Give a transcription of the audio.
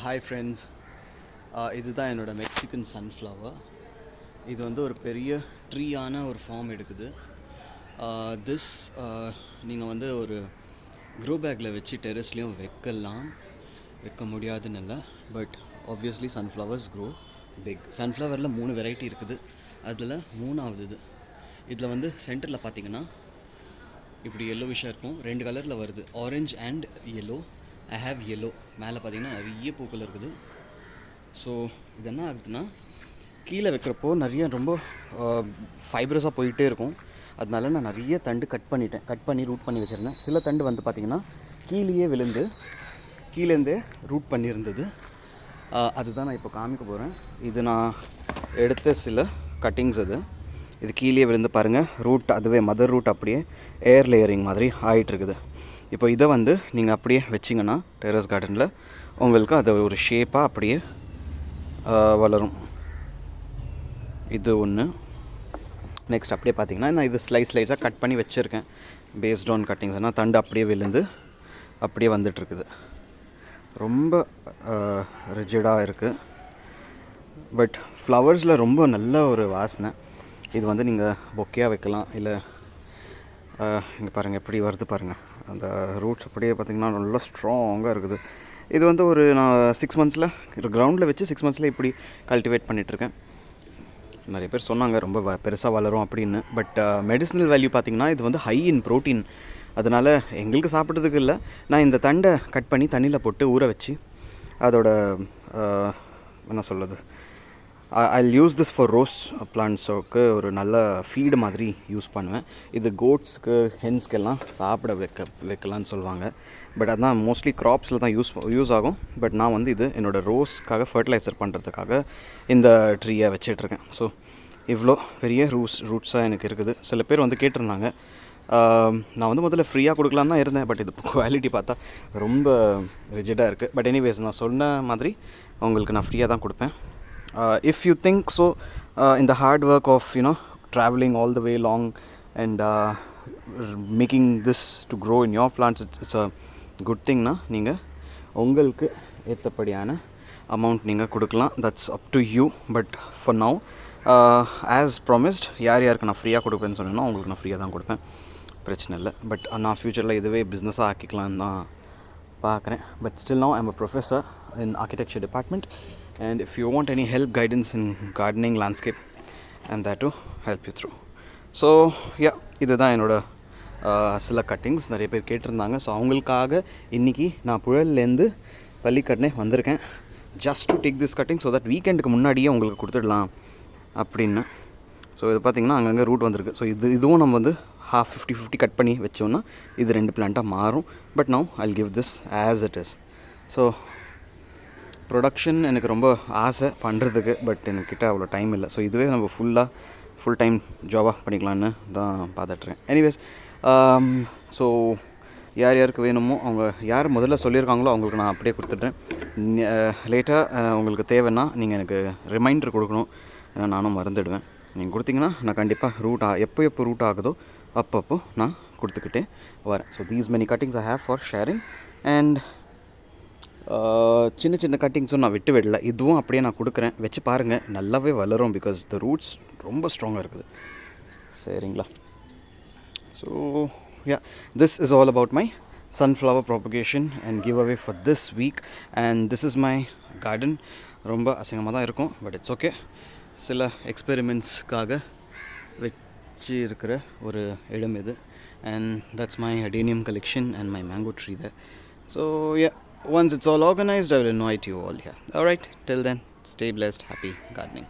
Hi friends. இதுதான் என்னோடய Mexican sunflower. இது வந்து ஒரு பெரிய ட்ரீயான ஒரு ஃபார்ம் எடுக்குது. திஸ் நீங்கள் வந்து ஒரு க்ரோ பேக்கில் வச்சு டெரஸ்லேயும் வைக்க முடியாதுன்னு இல்லை, but obviously sunflowers grow big. சன்ஃப்ளவரில் 3 வெரைட்டி இருக்குது, அதில் 3ஆவது இது. இதில் வந்து சென்டரில் பார்த்தீங்கன்னா இப்படி எல்லோவிஷாக இருக்கும், 2 கலரில் வருது, orange and yellow. I have yellow. மேலே பார்த்தீங்கன்னா நிறைய பூக்கள் இருக்குது. ஸோ இது என்ன ஆகுதுன்னா, கீழே வைக்கிறப்போ நிறைய ரொம்ப ஃபைப்ரஸாக போயிட்டே இருக்கும். அதனால நான் நிறைய தண்டு கட் பண்ணி ரூட் பண்ணி வச்சுருந்தேன். சில தண்டு வந்து பார்த்திங்கன்னா கீழேருந்தே ரூட் பண்ணியிருந்தது. அதுதான் நான் இப்போ காமிக்க போகிறேன். இது நான் எடுத்த சில கட்டிங்ஸ். இது கீழே விழுந்து பாருங்கள், ரூட் அதுவே மதர் ரூட் அப்படியே ஏர் லேயரிங் மாதிரி ஆகிட்டுருக்குது. இப்போ இதை வந்து நீங்கள் அப்படியே வச்சிங்கன்னா டெரஸ் கார்டனில் உங்களுக்கு அது ஒரு ஷேப்பாக அப்படியே வளரும். இது ஒன்று. நெக்ஸ்ட் அப்படியே பார்த்திங்கன்னா நான் இது ஸ்லைஸாக கட் பண்ணி வச்சுருக்கேன் பேஸ்ட் ஆன் கட்டிங்ஸ். ஆனால் தண்டு அப்படியே விழுந்து அப்படியே வந்துட்டுருக்குது. ரொம்ப ரிஜிடாக இருக்குது, பட் ஃப்ளவர்ஸில் ரொம்ப நல்ல ஒரு வாசனை. இது வந்து நீங்கள் பொக்கையாக வைக்கலாம், இல்லை இங்கே பாருங்கள் எப்படி வருது பாருங்கள், அந்த ரூட்ஸ் அப்படியே பார்த்திங்கன்னா நல்லா ஸ்ட்ராங்காக இருக்குது. இது வந்து நான் 6 மந்த்ஸில் கிரவுண்டில் வச்சு 6 மந்த்ஸில் இப்படி கல்டிவேட் பண்ணிகிட்ருக்கேன். நிறைய பேர் சொன்னாங்க ரொம்ப பெருசாக வளரும் அப்படின்னு, பட் மெடிசினல் வேல்யூ பார்த்திங்கன்னா இது வந்து ஹை இன் ப்ரோட்டீன். அதனால் எங்களுக்கு சாப்பிட்றதுக்கு இல்லை, நான் இந்த தண்டை கட் பண்ணி தண்ணியில் போட்டு ஊற வச்சு அதோட என்ன சொல்கிறது, I'll use this for rose பிளான்ட்ஸுக்கு ஒரு நல்ல ஃபீடு மாதிரி யூஸ் பண்ணுவேன். இது கோட்ஸ்க்கு ஹென்ஸ்க்கெல்லாம் சாப்பிட வைக்கலான்னு சொல்லுவாங்க. பட் அதுதான் மோஸ்ட்லி க்ராப்ஸில் தான் யூஸ் ஆகும். பட் நான் வந்து இது என்னோடய ரோஸ்க்காக ஃபர்டிலைசர் பண்ணுறதுக்காக இந்த ட்ரீயை வச்சிட்ருக்கேன். ஸோ இவ்வளோ பெரிய ரூட்ஸாக எனக்கு இருக்குது. சில பேர் வந்து கேட்டிருந்தாங்க. நான் வந்து முதல்ல ஃப்ரீயாக கொடுக்கலான்னு தான் இருந்தேன், பட் இது குவாலிட்டி பார்த்தா ரொம்ப ரிஜிடாக இருக்குது. பட் எனிவேஸ், நான் சொன்ன மாதிரி உங்களுக்கு நான் ஃப்ரீயாக தான் கொடுப்பேன். If you think so, in the hard work of traveling all the way long and making this to grow in your plants, it's a good thing na. நீங்கள் உங்களுக்கு ஏற்றபடியான அமௌண்ட் நீங்கள் கொடுக்கலாம். that's up to you. but for now, as promised, யாருக்கு நான் ஃப்ரீயாக கொடுப்பேன்னு சொன்னேன்னா உங்களுக்கு நான் ஃப்ரீயாக தான் கொடுப்பேன், பிரச்சனை இல்லை. பட் நான் ஃப்யூச்சரில் இதுவே பிஸ்னஸாக ஆக்கிக்கலான்னு தான் பார்க்குறேன். But still now I'm a professor in architecture department, and if you want any help, guidance in gardening, landscape, I'm there to help you through. So yeah, இதுதான் என்னோட சில கட்டிங்ஸ். நிறைய பேர் கேட்டிருந்தாங்க. ஸோ அவங்களுக்காக இன்றைக்கி நான் புழல்லேருந்து பள்ளிக்கடனே வந்திருக்கேன், just to take this cutting so that வீக்கெண்டுக்கு முன்னாடியே உங்களுக்கு கொடுத்துடலாம் அப்படின்னு. ஸோ இது பார்த்திங்கன்னா அங்கங்கே ரூட் வந்திருக்கு. ஸோ இதுவும் நம்ம வந்து 50-50 கட் பண்ணி வச்சோன்னா இது 2 பிளான்ட்டாக மாறும். But now I'll give this as it is. So production எனக்கு ரொம்ப ஆசை பண்ணுறதுக்கு, பட் என்கிட்ட அவ்வளோ டைம் இல்லை. ஸோ இதுவே நம்ம ஃபுல் டைம் ஜாபாக பண்ணிக்கலான்னு தான் பார்த்துட்ருக்கேன். எனிவேஸ், ஸோ யாருக்கு வேணுமோ அவங்க யார் முதல்ல சொல்லியிருக்காங்களோ அவங்களுக்கு நான் அப்படியே கொடுத்துட்றேன். லேட்டாக உங்களுக்கு தேவைன்னா நீங்கள் எனக்கு ரிமைண்டர் கொடுக்கணும், நானும் மறந்துடுவேன். நீங்கள் கொடுத்தீங்கன்னா நான் கண்டிப்பாக எப்போ ரூட் ஆகுதோ அப்பப்போ நான் கொடுத்துக்கிட்டே வரேன். So these many cuttings I have for sharing. And சின்ன கட்டிங்ஸும் நான் விடல, இதுவும் அப்படியே நான் கொடுக்குறேன். வச்சு பாருங்கள், நல்லாவே வளரும். பிகாஸ் த ரூட்ஸ் ரொம்ப ஸ்ட்ராங்காக இருக்குது. சரிங்களா? So yeah, this is all about my sunflower propagation and giveaway for this week. and this is my garden. ரொம்ப அசிங்கமாக தான் இருக்கும், பட் இட்ஸ் ஓகே. சில எக்ஸ்பெரிமெண்ட்ஸ்க்காக வச்சு இருக்கிற ஒரு இடம் இது. and that's my adenium collection and my mango tree there. So yeah, once it's all organized, I will invite you all here. All right, till then, stay blessed, happy gardening.